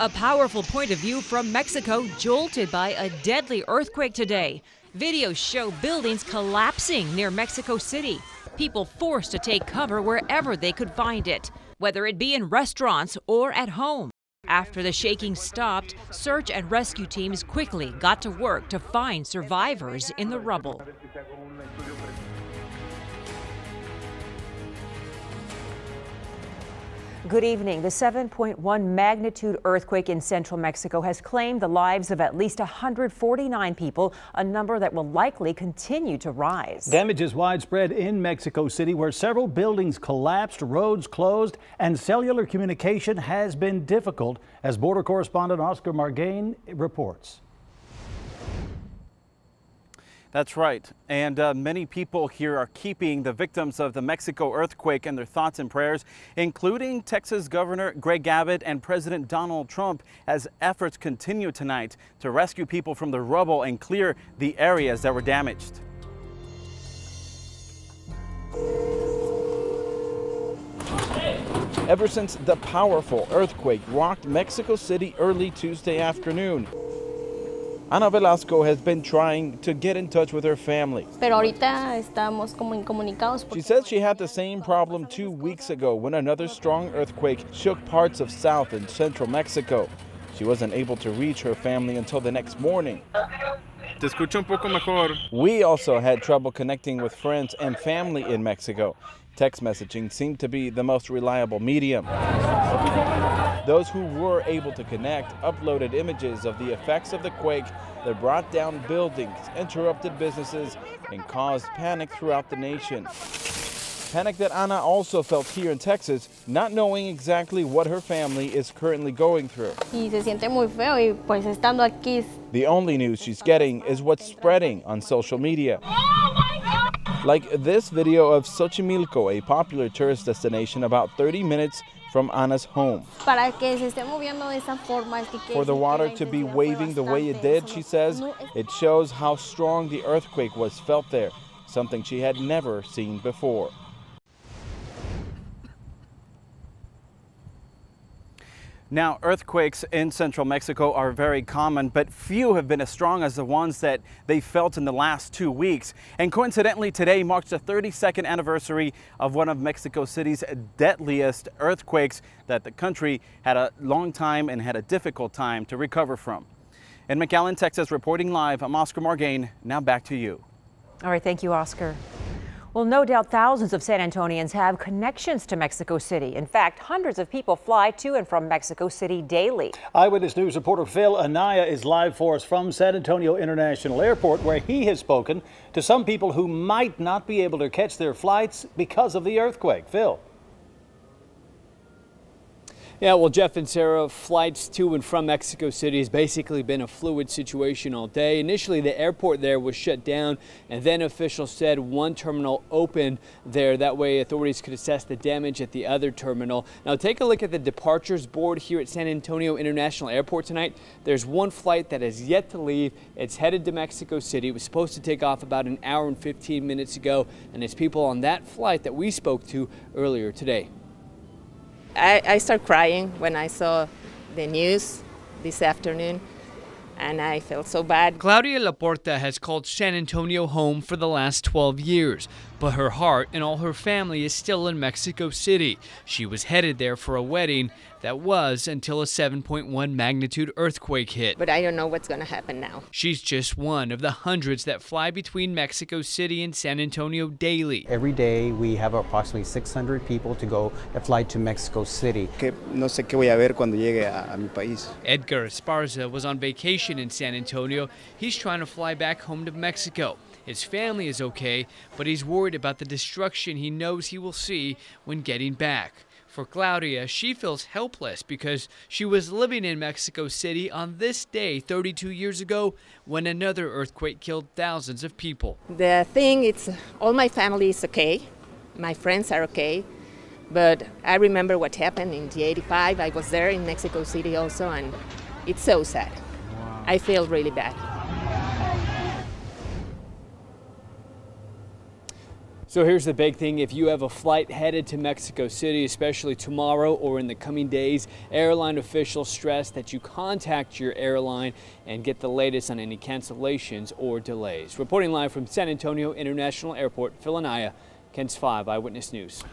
A powerful point of view from Mexico, jolted by a deadly earthquake today. Videos show buildings collapsing near Mexico City. People forced to take cover wherever they could find it, whether it be in restaurants or at home. After the shaking stopped, search and rescue teams quickly got to work to find survivors in the rubble. Good evening. The 7.1 magnitude earthquake in central Mexico has claimed the lives of at least 149 people, a number that will likely continue to rise. Damage is widespread in Mexico City, where several buildings collapsed, roads closed, and cellular communication has been difficult, as border correspondent Oscar Margain reports. That's right. And many people here are keeping the victims of the Mexico earthquake in their thoughts and prayers, including Texas Governor Greg Abbott and President Donald Trump, as efforts continue tonight to rescue people from the rubble and clear the areas that were damaged. Ever since the powerful earthquake rocked Mexico City early Tuesday afternoon, Ana Velasco has been trying to get in touch with her family. She says she had the same problem 2 weeks ago when another strong earthquake shook parts of South and Central Mexico. She wasn't able to reach her family until the next morning. Te escucho un poco mejor. We also had trouble connecting with friends and family in Mexico. Text messaging seemed to be the most reliable medium. Those who were able to connect uploaded images of the effects of the quake that brought down buildings, interrupted businesses, and caused panic throughout the nation. Panic that Ana also felt here in Texas, not knowing exactly what her family is currently going through. The only news she's getting is what's spreading on social media. Like this video of Xochimilco, a popular tourist destination about 30 minutes from Ana's home. For the water to be waving the way it did, she says, it shows how strong the earthquake was felt there, something she had never seen before. Now, earthquakes in central Mexico are very common, but few have been as strong as the ones that they felt in the last 2 weeks. And coincidentally, today marks the 32nd anniversary of one of Mexico City's deadliest earthquakes that the country had a long time and had a difficult time to recover from. In McAllen, Texas, reporting live, I'm Oscar Margain. Now back to you. All right, thank you, Oscar. Well, no doubt thousands of San Antonians have connections to Mexico City. In fact, hundreds of people fly to and from Mexico City daily. Eyewitness News reporter Phil Anaya is live for us from San Antonio International Airport, where he has spoken to some people who might not be able to catch their flights because of the earthquake. Phil. Yeah, well, Jeff and Sarah, flights to and from Mexico City has basically been a fluid situation all day. Initially, the airport there was shut down, and then officials said one terminal opened there. That way, authorities could assess the damage at the other terminal. Now, take a look at the departures board here at San Antonio International Airport tonight. There's one flight that has yet to leave. It's headed to Mexico City. It was supposed to take off about an hour and 15 minutes ago, and it's people on that flight that we spoke to earlier today. I started crying when I saw the news this afternoon, and I felt so bad. Claudia Laporta has called San Antonio home for the last 12 years, but her heart and all her family is still in Mexico City. She was headed there for a wedding that was until a 7.1 magnitude earthquake hit. But I don't know what's going to happen now. She's just one of the hundreds that fly between Mexico City and San Antonio daily. Every day we have approximately 600 people to go that fly to Mexico City. No sé qué voy a ver cuando llegue a mi país. Edgar Esparza was on vacation in San Antonio. He's trying to fly back home to Mexico. His family is okay, but he's worried about the destruction he knows he will see when getting back. For Claudia, she feels helpless because she was living in Mexico City on this day 32 years ago when another earthquake killed thousands of people. The thing is, all my family is okay. My friends are okay. But I remember what happened in the '85. I was there in Mexico City also, and it's so sad. Wow. I feel really bad. So here's the big thing. If you have a flight headed to Mexico City, especially tomorrow or in the coming days, airline officials stress that you contact your airline and get the latest on any cancellations or delays. Reporting live from San Antonio International Airport, Phil Anaya, KENS 5 Eyewitness News.